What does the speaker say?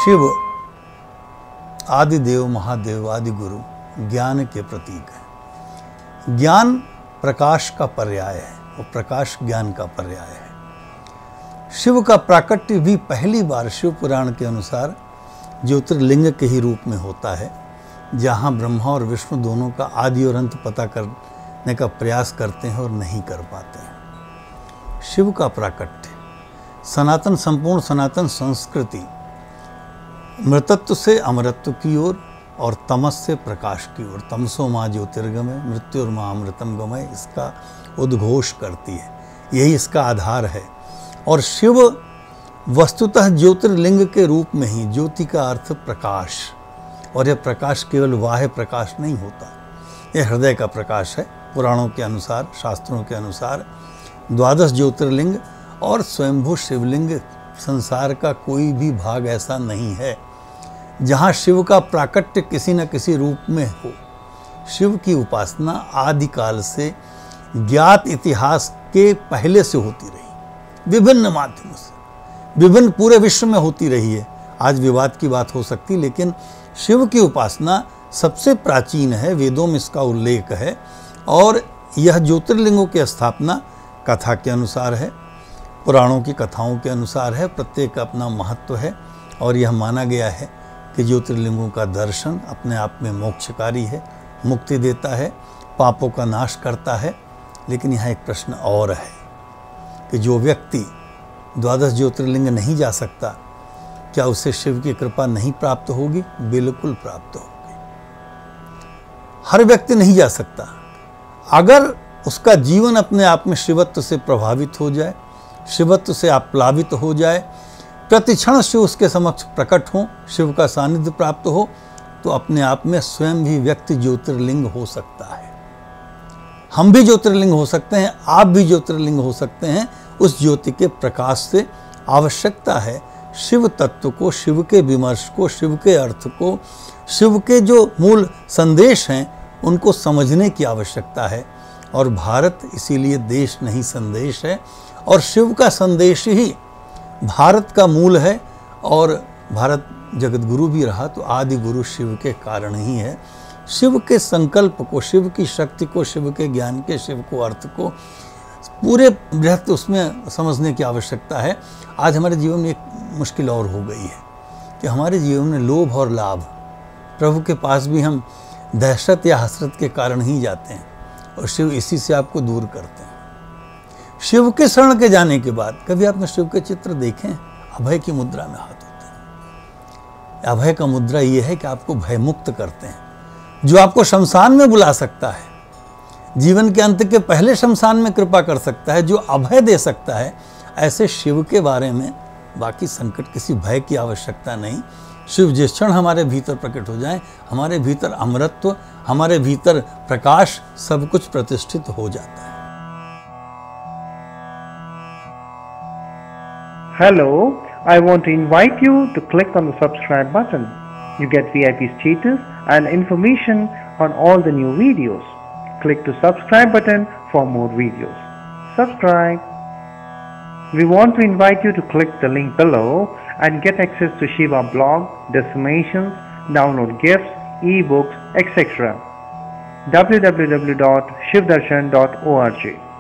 शिव आदि देव महादेव आदि गुरु ज्ञान के प्रतीक है। ज्ञान प्रकाश का पर्याय है और प्रकाश ज्ञान का पर्याय है। शिव का प्राकट्य भी पहली बार शिव पुराण के अनुसार ज्योतिर्लिंग के ही रूप में होता है, जहाँ ब्रह्मा और विष्णु दोनों का आदि और अंत पता करने का प्रयास करते हैं और नहीं कर पाते हैं। शिव का प्राकट्य सनातन, संपूर्ण सनातन संस्कृति मृतत्व से अमरत्व की ओर और तमस से प्रकाश की ओर, तमसो माँ ज्योतिर्गमय मृत्यु और माँ अमृतम गमय, इसका उद्घोष करती है। यही इसका आधार है। और शिव वस्तुतः ज्योतिर्लिंग के रूप में ही, ज्योति का अर्थ प्रकाश, और यह प्रकाश केवल बाह्य प्रकाश नहीं होता, यह हृदय का प्रकाश है। पुराणों के अनुसार, शास्त्रों के अनुसार 12 ज्योतिर्लिंग और स्वयंभू शिवलिंग संसार का कोई भी भाग ऐसा नहीं है जहाँ शिव का प्राकट्य किसी न किसी रूप में हो। शिव की उपासना आदिकाल से ज्ञात इतिहास के पहले से होती रही, विभिन्न माध्यमों से, विभिन्न पूरे विश्व में होती रही है। आज विवाद की बात हो सकती, लेकिन शिव की उपासना सबसे प्राचीन है, वेदों में इसका उल्लेख है। और यह ज्योतिर्लिंगों की स्थापना कथा के अनुसार है, पुराणों की कथाओं के अनुसार है। प्रत्येक का अपना महत्व है और यह माना गया है कि ज्योतिर्लिंगों का दर्शन अपने आप में मोक्षकारी है, मुक्ति देता है, पापों का नाश करता है। लेकिन यहाँ एक प्रश्न और है कि जो व्यक्ति 12 ज्योतिर्लिंग नहीं जा सकता, क्या उसे शिव की कृपा नहीं प्राप्त होगी? बिल्कुल प्राप्त होगी। हर व्यक्ति नहीं जा सकता। अगर उसका जीवन अपने आप में शिवत्व से प्रभावित हो जाए, शिवत्व से आप्लावित हो जाए, प्रतिक्षण शिव उसके समक्ष प्रकट हो, शिव का सानिध्य प्राप्त हो, तो अपने आप में स्वयं भी व्यक्ति ज्योतिर्लिंग हो सकता है। हम भी ज्योतिर्लिंग हो सकते हैं, आप भी ज्योतिर्लिंग हो सकते हैं। उस ज्योति के प्रकाश से आवश्यकता है शिव तत्व को, शिव के विमर्श को, शिव के अर्थ को, शिव के जो मूल संदेश हैं उनको समझने की आवश्यकता है। और भारत इसीलिए देश नहीं संदेश है, और शिव का संदेश ही भारत का मूल है। और भारत जगत गुरु भी रहा तो आदि गुरु शिव के कारण ही है। शिव के संकल्प को, शिव की शक्ति को, शिव के ज्ञान के, शिव को अर्थ को पूरे बृहत उसमें समझने की आवश्यकता है। आज हमारे जीवन में एक मुश्किल और हो गई है कि हमारे जीवन में लोभ और लाभ, प्रभु के पास भी हम दहशत या हसरत के कारण ही जाते हैं, और शिव इसी से आपको दूर करते हैं। शिव के शरण के जाने के बाद कभी आपने शिव के चित्र देखे? अभय की मुद्रा में हाथ होते हैं। अभय का मुद्रा ये है कि आपको भय मुक्त करते हैं, जो आपको शमशान में बुला सकता है, जीवन के अंत के पहले शमशान में कृपा कर सकता है, जो अभय दे सकता है। ऐसे शिव के बारे में बाकी संकट, किसी भय की आवश्यकता नहीं। शिव जिस क्षण हमारे भीतर प्रकट हो जाए, हमारे भीतर अमरत्व, हमारे भीतर प्रकाश, सब कुछ प्रतिष्ठित हो जाता है। Hello, I want to invite you to click on the subscribe button. You get VIP status and information on all the new videos. Click the subscribe button for more videos. Subscribe. We want to invite you to click the link below and get access to Shiva blog, destinations, download gifts, ebooks, etc. www.shivdarshan.org